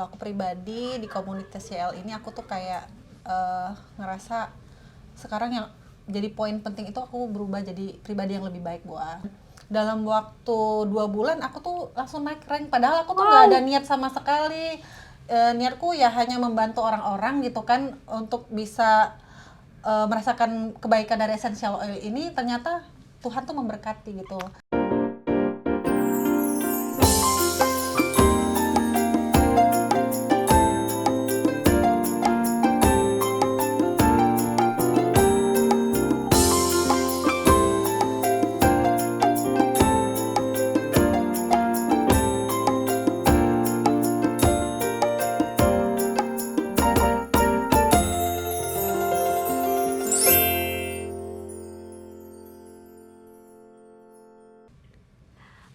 Kalau aku pribadi di komunitas CL ini aku tuh kayak ngerasa sekarang yang jadi poin penting itu aku berubah jadi pribadi yang lebih baik buat. Dalam waktu 2 bulan aku tuh langsung naik rank, padahal aku tuh nggak ada niat sama sekali. Niatku ya hanya membantu orang-orang gitu kan untuk bisa merasakan kebaikan dari essential oil ini. Ternyata Tuhan tuh memberkati gitu.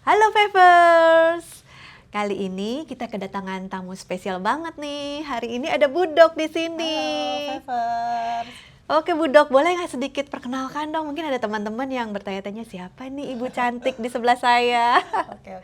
Halo Fevers, kali ini kita kedatangan tamu spesial banget nih. Hari ini ada Budok di sini. Halo Fevers. Oke Budok, boleh nggak sedikit perkenalkan dong? Mungkin ada teman-teman yang bertanya-tanya siapa nih ibu cantik di sebelah saya. Oke.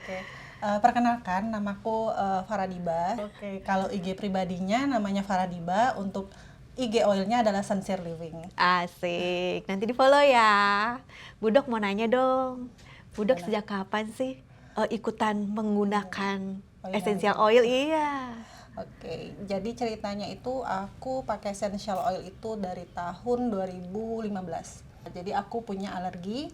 Perkenalkan, namaku Faradiba. Kalau IG pribadinya namanya Faradiba, untuk IG oilnya adalah Sincere Living. Asik, nanti di follow ya. Budok mau nanya dong, Budok sejak kapan sih ikutan menggunakan essential oil? Iya. Oke, jadi ceritanya itu aku pakai essential oil itu dari tahun 2015. Jadi aku punya alergi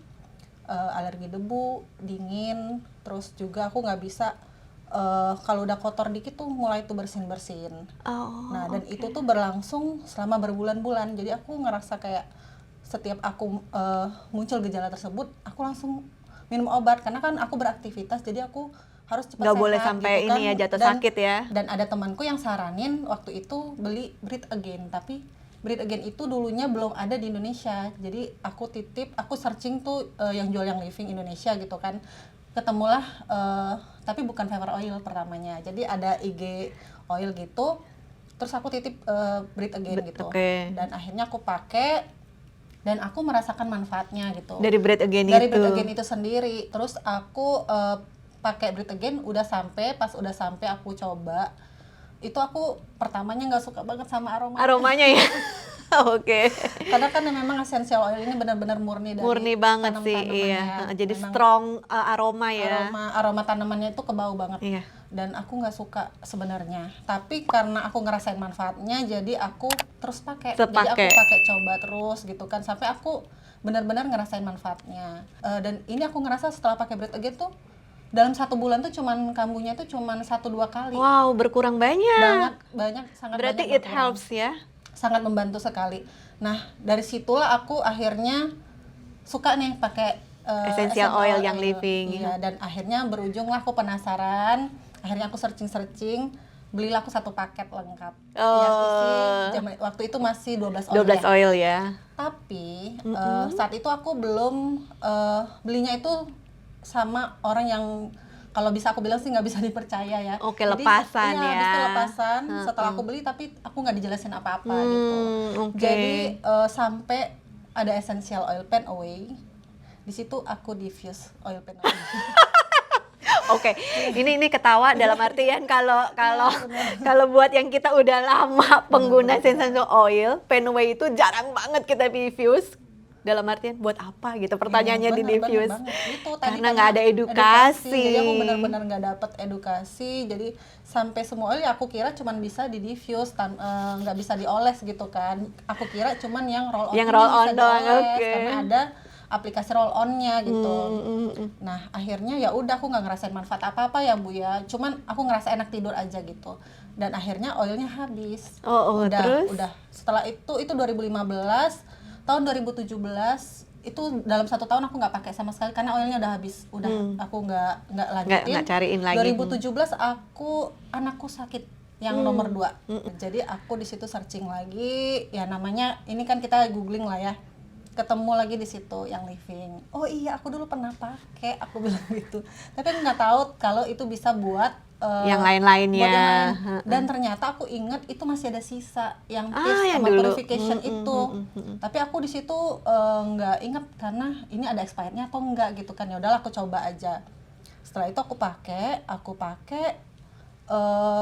debu, dingin, terus juga aku nggak bisa kalau udah kotor dikit tuh mulai tuh bersin-bersin. Nah, dan itu tuh berlangsung selama berbulan-bulan. Jadi aku ngerasa kayak setiap aku muncul gejala tersebut, aku langsung minum obat karena kan aku beraktivitas, jadi aku harus cepat Nggak sehat boleh sampai gitu kan. ini ya jatuh Dan- sakit ya. Dan ada temanku yang saranin waktu itu beli Breathe Again, tapi Breathe Again itu dulunya belum ada di Indonesia. Jadi aku aku searching tuh yang jual yang Living Indonesia gitu kan. Ketemulah tapi bukan Fever Oil pertamanya. Jadi ada IG oil gitu. Terus aku titip Breathe Again gitu. Dan akhirnya aku pakai dan aku merasakan manfaatnya gitu. Dari Breathe Again itu sendiri. Terus aku pakai Breathe Again pas udah sampai aku coba. Itu aku pertamanya nggak suka banget sama aromanya ya. Oke. Karena kan memang essential oil ini benar-benar murni banget sih, iya. Jadi memang strong aroma ya. Aroma tanamannya itu kebau banget. Iya. Dan aku nggak suka sebenarnya, tapi karena aku ngerasain manfaatnya jadi aku terus pakai. Jadi aku pakai coba terus gitu kan sampai aku benar-benar ngerasain manfaatnya. Dan ini aku ngerasa setelah pakai Breathe Again tuh dalam 1 bulan tuh cuman kambuhnya tuh cuman 1-2 kali. Wow, berkurang banyak. Sangat berarti banyak. Berarti it helps ya? Sangat membantu sekali. Nah, dari situlah aku akhirnya suka nih pakai essential oil yang Living. Iya, dan akhirnya berujunglah aku penasaran. Akhirnya aku searching, belilah aku 1 paket lengkap. Yang isi waktu itu masih 12 oil ya. Tapi saat itu aku belum belinya itu sama orang yang kalau bisa aku bilang sih nggak bisa dipercaya ya. Oke, lepasan ya. Habis itu lepasan. Setelah aku beli tapi aku nggak dijelasin apa-apa gitu. Jadi sampai ada essential oil pen away. Di situ aku diffuse oil pen away. Oke, ini ketawa dalam artian kalau buat yang kita udah lama pengguna essential oil, Penway itu jarang banget kita diffuse. Dalam artian buat apa gitu pertanyaannya di diffuse. Karena nggak ada edukasi. Jadi aku benar-benar nggak dapet edukasi. Jadi sampai semua oil aku kira cuman bisa di diffuse, nggak bisa dioles gitu kan. Aku kira cuman yang roll on. Yang roll on doang, karena ada aplikasi roll on-nya gitu. Nah, akhirnya ya udah aku nggak ngerasain manfaat apa-apa ya Bu ya. Cuman aku ngerasa enak tidur aja gitu. Dan akhirnya oilnya habis. Terus? Udah. Setelah itu 2015, tahun 2017 itu dalam 1 tahun aku nggak pakai sama sekali karena oilnya udah habis. Aku nggak lanjutin. Nggak cariin lagi. 2017 anakku sakit yang nomor 2. Jadi aku di situ searching lagi. Ya namanya ini kan kita googling lah ya. Ketemu lagi di situ yang Living. Oh iya, aku dulu pernah pakai, aku bilang gitu. Tapi aku nggak tahu kalau itu bisa buat yang lain-lainnya. Dan ternyata aku inget itu masih ada sisa yang tips sama purification itu. Tapi aku di situ nggak inget karena ini ada expirednya atau enggak gitu kan. Ya udahlah aku coba aja. Setelah itu aku pakai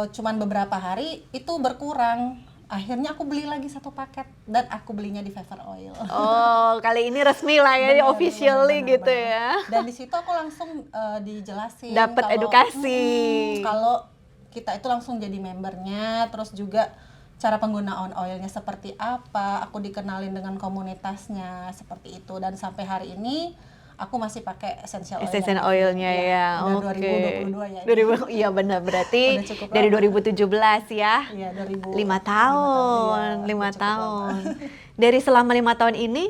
cuman beberapa hari itu berkurang. Akhirnya aku beli lagi satu paket dan aku belinya di Fever Oil. Oh, kali ini resmi lah ya, Bener, officially bener, gitu bener. ya. Dan di situ aku langsung dijelasin Dapat edukasi. kalau kita itu langsung jadi membernya, terus juga cara penggunaan oilnya seperti apa, aku dikenalin dengan komunitasnya seperti itu, dan sampai hari ini aku masih pakai essential Oilnya ya, udah oke. 2022 ya. 2000, iya benar, berarti Udah cukup dari lama. 2017 ya. Iya, 5 tahun, iya, 5 udah cukup tahun. lama. Dari selama 5 tahun ini,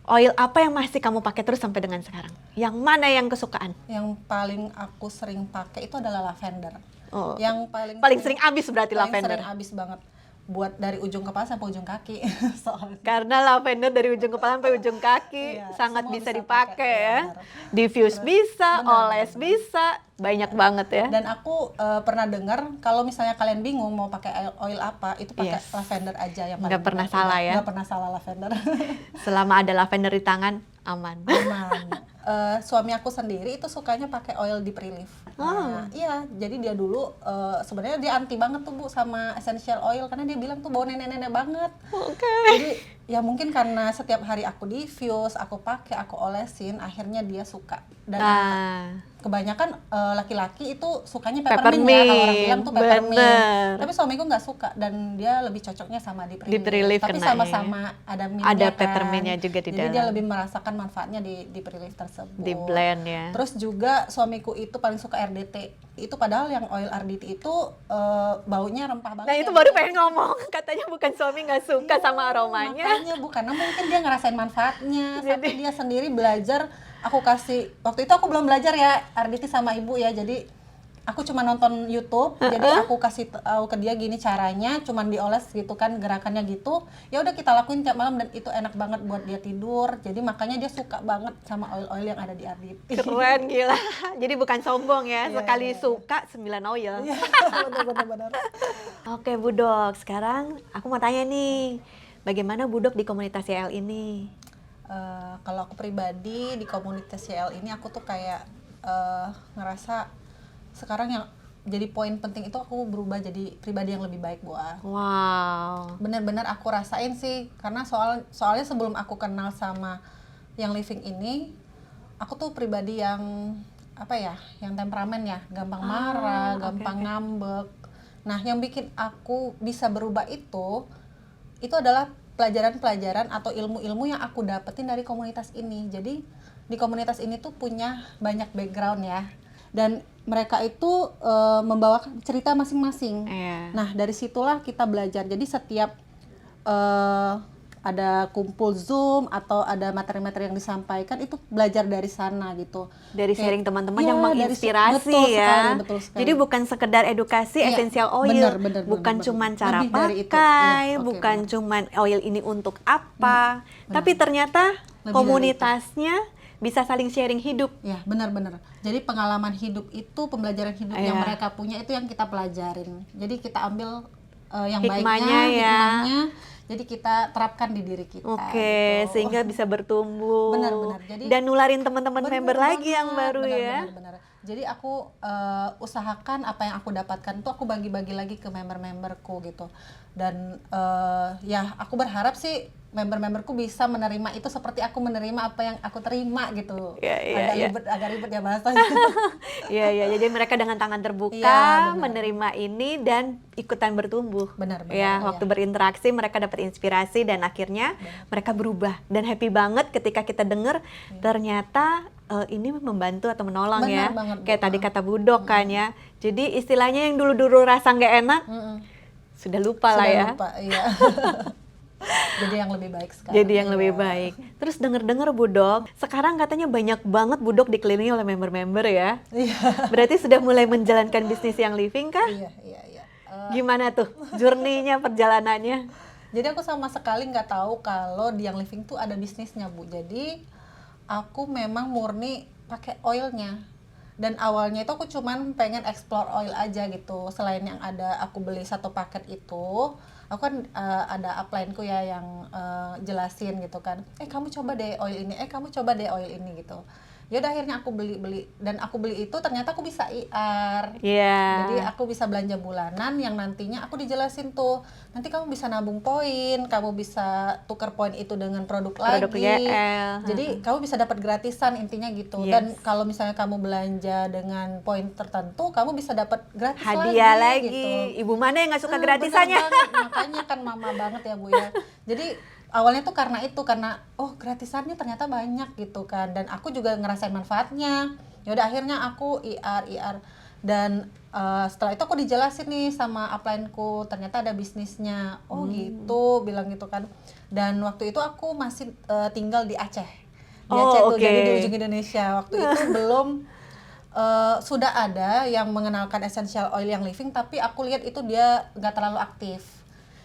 oil apa yang masih kamu pakai terus sampai dengan sekarang? Yang mana yang kesukaan? Yang paling aku sering pakai itu adalah lavender. Oh, Yang paling sering habis berarti paling lavender. sering habis banget. Buat dari ujung kepala sampai ujung kaki. Soalnya. Karena lavender dari ujung kepala sampai ujung kaki Iya, sangat semua bisa bisa dipakai pakai, ya. benar. Diffuse bisa, benar, oles benar. bisa, banyak banget ya. Dan aku pernah dengar kalau misalnya kalian bingung mau pakai oil apa, itu pakai Yes. lavender aja yang Nggak paling pernah benar. salah ya. Nggak pernah salah lavender. Selama ada lavender di tangan, aman. Aman. Suami aku sendiri itu sukanya pakai oil deep relief. Nah, iya, jadi dia dulu sebenarnya dia anti banget tuh Bu sama essential oil karena dia bilang tuh bau nenek-nenek banget. Oke. Jadi ya mungkin karena setiap hari aku diffuse, aku pakai, aku olesin, akhirnya dia suka. Dan Nah, kebanyakan laki-laki itu sukanya peppermint ya, kalau orang bilang tuh peppermint. bener. Tapi suamiku nggak suka dan dia lebih cocoknya sama deep relief. Deep relief Tapi kena sama-sama ada mintnya Ada kan. peppermintnya juga di Jadi dia dalam. lebih merasakan manfaatnya di deep relief tersebut. Di blend ya. Terus juga suamiku itu paling suka RDT. Itu padahal yang oil RDT itu baunya rempah banget. Nah itu ya, baru Bu. pengen ngomong, katanya bukan suami nggak suka Iya, sama aromanya. Makanya Bu, karena mungkin dia ngerasain manfaatnya sampai dia sendiri belajar. Aku kasih, waktu itu aku belum belajar ya RDT sama ibu ya, jadi aku cuma nonton YouTube, jadi aku kasih tahu ke dia gini caranya, cuman dioles gitu kan, gerakannya gitu. Ya udah kita lakuin tiap malam dan itu enak banget buat dia tidur. Jadi makanya dia suka banget sama oil-oil yang ada di RDT. Keren, gila. Jadi bukan sombong ya, Iya, sekali iya, iya. suka 9 oil. Iya, benar-benar. Oke Bu Dok, sekarang aku mau tanya nih, bagaimana Bu Dok di komunitas CL ini? Kalau aku pribadi di komunitas CL ini aku tuh kayak ngerasa sekarang yang jadi poin penting itu aku berubah jadi pribadi yang lebih baik Bu. Wow. Benar-benar aku rasain sih karena soalnya sebelum aku kenal sama yang living ini aku tuh pribadi yang apa ya, yang temperamen ya, gampang marah, gampang ngambek. Nah, yang bikin aku bisa berubah itu adalah pelajaran-pelajaran atau ilmu-ilmu yang aku dapetin dari komunitas ini. Jadi di komunitas ini tuh punya banyak background ya, dan mereka itu membawa cerita masing-masing. Iya. Nah dari situlah kita belajar. Jadi setiap ada kumpul Zoom atau ada materi-materi yang disampaikan itu belajar dari sana gitu. Dari Kayak- sharing teman-teman Iya, yang menginspirasi betul ya. sekali, betul sekali. Jadi bukan sekedar edukasi Iya, essential oil, benar, bukan benar. cuman cara Lebih dari itu. pakai, Iya, oke, bukan benar. cuman oil ini untuk apa, tapi ternyata Lebih dari komunitasnya bisa saling sharing hidup. Ya, benar-benar. Jadi pengalaman hidup itu, pembelajaran hidup yang Iya. mereka punya itu yang kita pelajarin. Jadi kita ambil yang Hikmahnya baiknya, ya. hikmahnya, jadi kita terapkan di diri kita. Oke, gitu. sehingga bisa bertumbuh. Benar-benar. Jadi- dan nularin teman-teman Bener member lagi yang banget, baru bener, ya. bener. Jadi aku usahakan apa yang aku dapatkan tuh aku bagi-bagi lagi ke member-memberku gitu. Dan ya aku berharap sih member-memberku bisa menerima itu seperti aku menerima apa yang aku terima gitu. Iya, iya, Agak ribet ya bahasanya. Iya, iya, jadi mereka dengan tangan terbuka Iya, benar. menerima ini dan ikutan bertumbuh. Benar, Ya, iya. waktu berinteraksi mereka dapat inspirasi dan akhirnya mereka berubah dan happy banget ketika kita dengar ternyata ini membantu atau menolong Benar ya. banget, Bu. Kayak tadi kata Budok kan ya. Jadi istilahnya yang dulu-dulu rasa nggak enak sudah lupa lah Sudah ya. lupa, iya. Jadi yang lebih baik sekarang. Jadi yang lebih Iya. baik. Terus denger-dengar Budok, sekarang katanya banyak banget Budok dikelilingi oleh member-member ya. Iya. Berarti sudah mulai menjalankan bisnis yang living kah? Iya. Gimana tuh journey-nya, perjalanannya? Jadi aku sama sekali nggak tahu kalau di yang living tuh ada bisnisnya Bu. Jadi aku memang murni pakai oilnya. Dan awalnya itu aku cuman pengen explore oil aja gitu. Selain yang ada aku beli satu paket itu, aku kan ada upline-ku ya yang jelasin gitu kan. Kamu coba deh oil ini, kamu coba deh oil ini gitu. Ya udah akhirnya aku beli dan aku beli itu ternyata aku bisa IR. Iya. Jadi aku bisa belanja bulanan yang nantinya aku dijelasin tuh, nanti kamu bisa nabung poin, kamu bisa tuker poin itu dengan produk Produk lagi. YL. Jadi kamu bisa dapat gratisan intinya gitu. Yes. Dan kalau misalnya kamu belanja dengan poin tertentu, kamu bisa dapat gratis Hadiah lagi. gitu. Ibu mana yang nggak suka Bener gratisannya? banget. Makanya kan mama banget ya Bu ya. Jadi awalnya tuh karena oh gratisannya ternyata banyak gitu kan, dan aku juga ngerasain manfaatnya. Ya udah akhirnya aku IR dan setelah itu aku dijelasin nih sama upline-ku, ternyata ada bisnisnya. Oh gitu, bilang gitu kan. Dan waktu itu aku masih tinggal di Aceh. Di Aceh tuh, jadi di ujung Indonesia. Waktu itu belum sudah ada yang mengenalkan essential oil yang living, tapi aku lihat itu dia nggak terlalu aktif.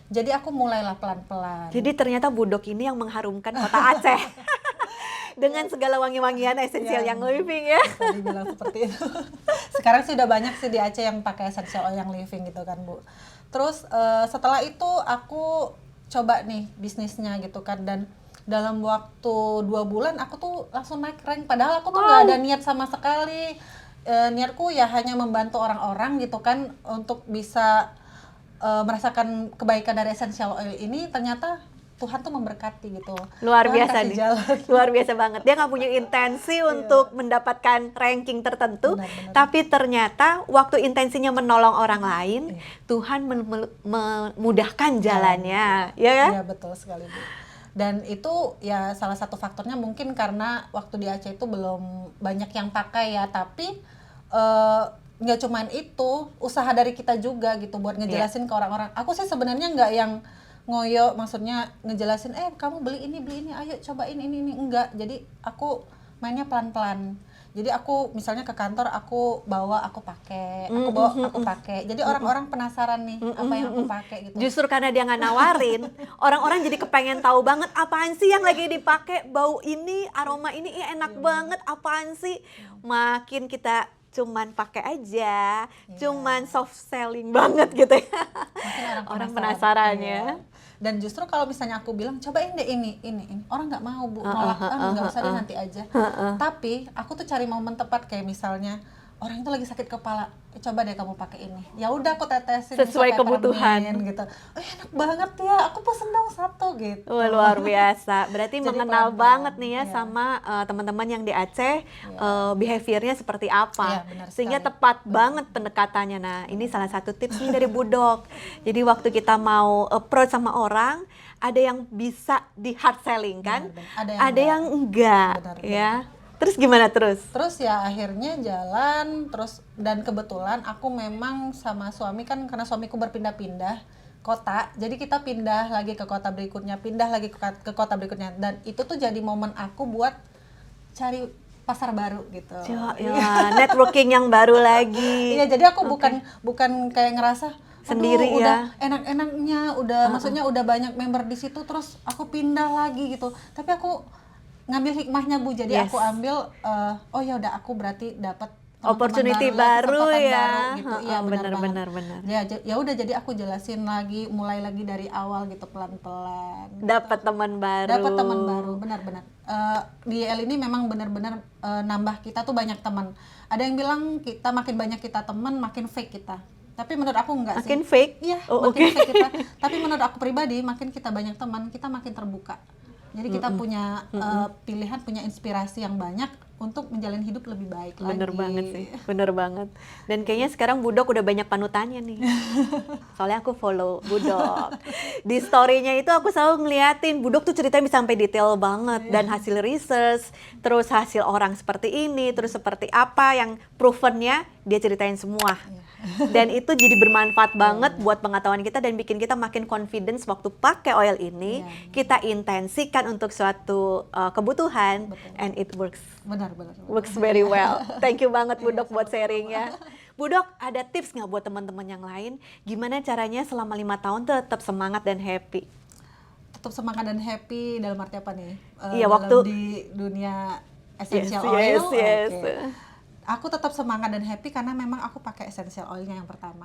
Jadi aku mulailah pelan-pelan. Jadi ternyata Budok ini yang mengharumkan kota Aceh. Dengan segala wangi-wangian esensial yang living ya. Bisa dibilang seperti itu. Sekarang sih udah banyak sih di Aceh yang pakai essential oil yang living gitu kan Bu. Terus setelah itu aku coba nih bisnisnya gitu kan, dan dalam waktu 2 bulan aku tuh langsung naik rank, padahal aku tuh nggak ada niat sama sekali. Niatku ya hanya membantu orang-orang gitu kan untuk bisa merasakan kebaikan dari essential oil ini. Ternyata Tuhan tuh memberkati gitu. Luar Tuhan biasa kasih nih. jalan. Luar biasa banget. Dia nggak punya intensi untuk mendapatkan ranking tertentu, Benar. tapi ternyata waktu intensinya menolong orang lain, Tuhan memudahkan jalannya, ya kan? Iya betul sekali Bu. Dan itu ya salah satu faktornya mungkin karena waktu di Aceh itu belum banyak yang pakai ya, tapi nggak cuman itu, usaha dari kita juga gitu buat ngejelasin ke orang-orang. Aku sih sebenarnya nggak yang ngoyo, maksudnya ngejelasin kamu beli ini, ayo cobain ini, enggak. Jadi aku mainnya pelan-pelan. Jadi aku misalnya ke kantor aku bawa, aku pakai, aku pakai. Jadi orang-orang penasaran nih apa yang aku pakai gitu. Justru karena dia nggak nawarin, orang-orang jadi kepengen tahu banget apaan sih yang lagi dipakai, bau ini, aroma ini, enak banget, apaan sih. Makin kita cuman pakai aja, cuman soft selling banget gitu ya. Makin orang penasarannya. Iya. Dan justru kalau misalnya aku bilang cobain deh ini, orang nggak mau Bu, nolak, nggak usah deh nanti aja. Tapi aku tuh cari momen tepat, kayak misalnya orang itu lagi sakit kepala, coba deh kamu pakai ini. Ya udah aku tetesin sesuai sampai kebutuhan gitu. Enak banget ya, aku pesen dong 1 gitu. Wah, luar biasa. Berarti Jadi mengenal pelan-pelan. banget nih ya Iya. sama teman-teman yang di Aceh, behaviornya seperti apa. Iya, benar Sehingga sekali. tepat banget pendekatannya. Nah, ini salah satu tips nih dari Budok. Jadi waktu kita mau approach sama orang, ada yang bisa di hard selling kan? Benar. Ada yang enggak, Benar. ya. Terus gimana terus? Terus ya akhirnya jalan terus, dan kebetulan aku memang sama suami kan, karena suamiku berpindah-pindah kota, jadi kita pindah lagi ke kota berikutnya, ke kota berikutnya, dan itu tuh jadi momen aku buat cari pasar baru gitu. Ya, networking yang baru lagi. Iya, jadi aku bukan kayak ngerasa Sendiri "Aduh, ya." udah enak-enaknya, maksudnya udah banyak member di situ, terus aku pindah lagi gitu. Tapi aku ngambil hikmahnya Bu, jadi aku ambil oh ya udah, aku berarti dapat Opportunity baru, baru kesempatan ya. baru gitu. Iya, benar. Benar. Ya udah, jadi aku jelasin lagi, mulai lagi dari awal gitu, pelan-pelan. Dapat teman baru. Benar-benar. Di YL ini memang benar-benar nambah kita tuh banyak teman. Ada yang bilang kita makin banyak kita teman, makin fake kita. Tapi menurut aku enggak sih. Makin fake? Iya, Oh, makin fake kita. Tapi menurut aku pribadi, makin kita banyak teman, kita makin terbuka. Jadi kita punya pilihan, punya inspirasi yang banyak untuk menjalani hidup lebih baik lagi. Bener banget sih, bener banget. Dan kayaknya sekarang Budok udah banyak panutannya nih. Soalnya aku follow Budok. Di story-nya itu aku selalu ngeliatin, Budok tuh ceritanya bisa sampai detail banget. Dan hasil research, terus hasil orang seperti ini, terus seperti apa yang proven-nya, dia ceritain semua. Dan itu jadi bermanfaat banget buat pengetahuan kita dan bikin kita makin confidence waktu pakai oil ini. Kita intensikan untuk suatu kebutuhan, and it works. Benar. Works very well. Thank you banget Budok buat sharingnya. Budok, ada tips nggak buat teman-teman yang lain? Gimana caranya selama 5 tahun tetap semangat dan happy? Tetap semangat dan happy dalam arti apa nih? Iya, dalam waktu di dunia essential oil. Yes. Oke. Aku tetap semangat dan happy karena memang aku pakai essential oilnya yang pertama.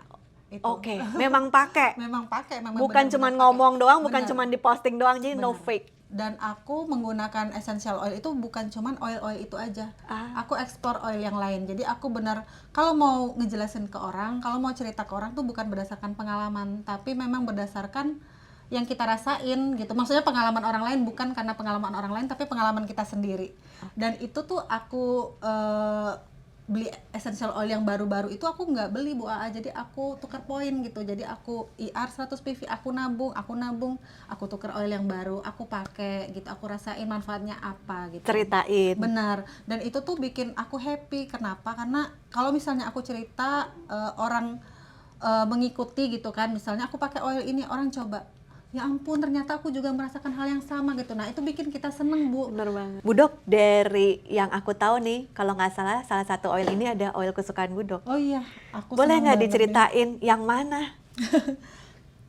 Oke, memang pakai. Memang pakai. Bukan cuma ngomong doang, bukan cuma di posting doang, jadi no Benar. fake. Dan aku menggunakan essential oil itu bukan cuman oil-oil itu aja. Aku ekspor oil yang lain. Jadi aku benar kalau mau ngejelasin ke orang, kalau mau cerita ke orang tuh bukan berdasarkan pengalaman, tapi memang berdasarkan yang kita rasain gitu. Maksudnya pengalaman orang lain bukan karena pengalaman orang lain, tapi pengalaman kita sendiri. Dan itu tuh aku beli essential oil yang baru-baru itu aku nggak beli Bu Aa, jadi aku tukar poin gitu. Jadi aku IR 100 PV, aku nabung, aku tukar oil yang baru, aku pakai gitu, aku rasain manfaatnya apa gitu. Ceritain. Benar. Dan itu tuh bikin aku happy. Kenapa? Karena kalau misalnya aku cerita orang mengikuti gitu kan, misalnya aku pakai oil ini, orang coba, ya ampun ternyata aku juga merasakan hal yang sama gitu. Nah itu bikin kita seneng Bu. Bener banget. Bu Dok, dari yang aku tahu nih, kalau nggak salah satu oil ini ada oil kesukaan Bu Dok. Oh iya, aku Boleh seneng nggak banget diceritain yang mana?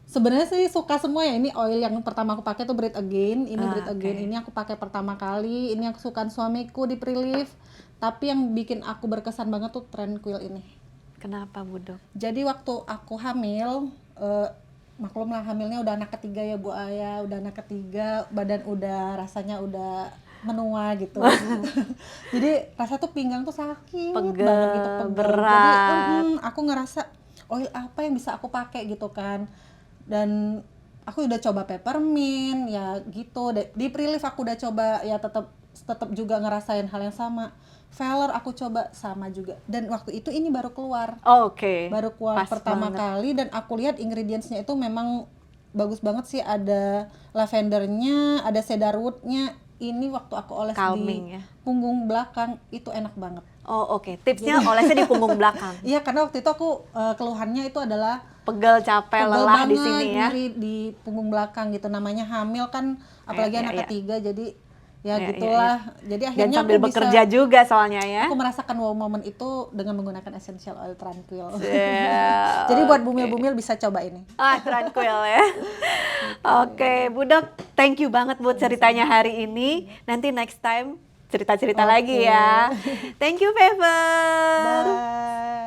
Sebenarnya sih suka semua ya. Ini oil yang pertama aku pakai tuh Breathe Again. Ini Breathe oke. Again ini aku pakai pertama kali. Ini aku sukaan suamiku di Prilief. Tapi yang bikin aku berkesan banget tuh Tranquil ini. Kenapa Bu Dok? Jadi waktu aku hamil, maklum lah hamilnya udah anak ketiga ya Bu Aya, udah anak ketiga, badan udah rasanya udah menua gitu. Jadi rasa tuh pinggang tuh sakit Pegel, banget gitu, pegel. berat. Jadi aku ngerasa oil apa yang bisa aku pakai gitu kan. Dan aku udah coba peppermint ya gitu. Di Prilief aku udah coba ya, tetap juga ngerasain hal yang sama. Feller aku coba sama juga. Dan waktu itu ini baru keluar. Oke. Baru keluar Pas pertama banget. kali, dan aku lihat ingredientsnya itu memang bagus banget sih. Ada lavendernya, ada cedarwoodnya. Ini waktu aku oles Calming di ya. punggung belakang itu enak banget. Oh oke. Tipsnya olesnya di punggung belakang. Iya, karena waktu itu aku keluhannya itu adalah Pegel, capek, pegel lelah di banget, sini ya. nyeri di punggung belakang gitu. Namanya hamil kan, apalagi Iya, anak iya. ketiga, jadi ya Iya, gitulah. Jadi Dan akhirnya sambil aku bekerja juga soalnya ya. aku merasakan wow moment itu dengan menggunakan essential oil Tranquil. Yeah, Jadi buat oke. bumil-bumil bisa coba ini. Tranquil ya. Oke, Bu Dok, thank you banget buat ceritanya hari ini. Nanti next time cerita-cerita Oke. lagi ya. Thank you, Fever. Bye.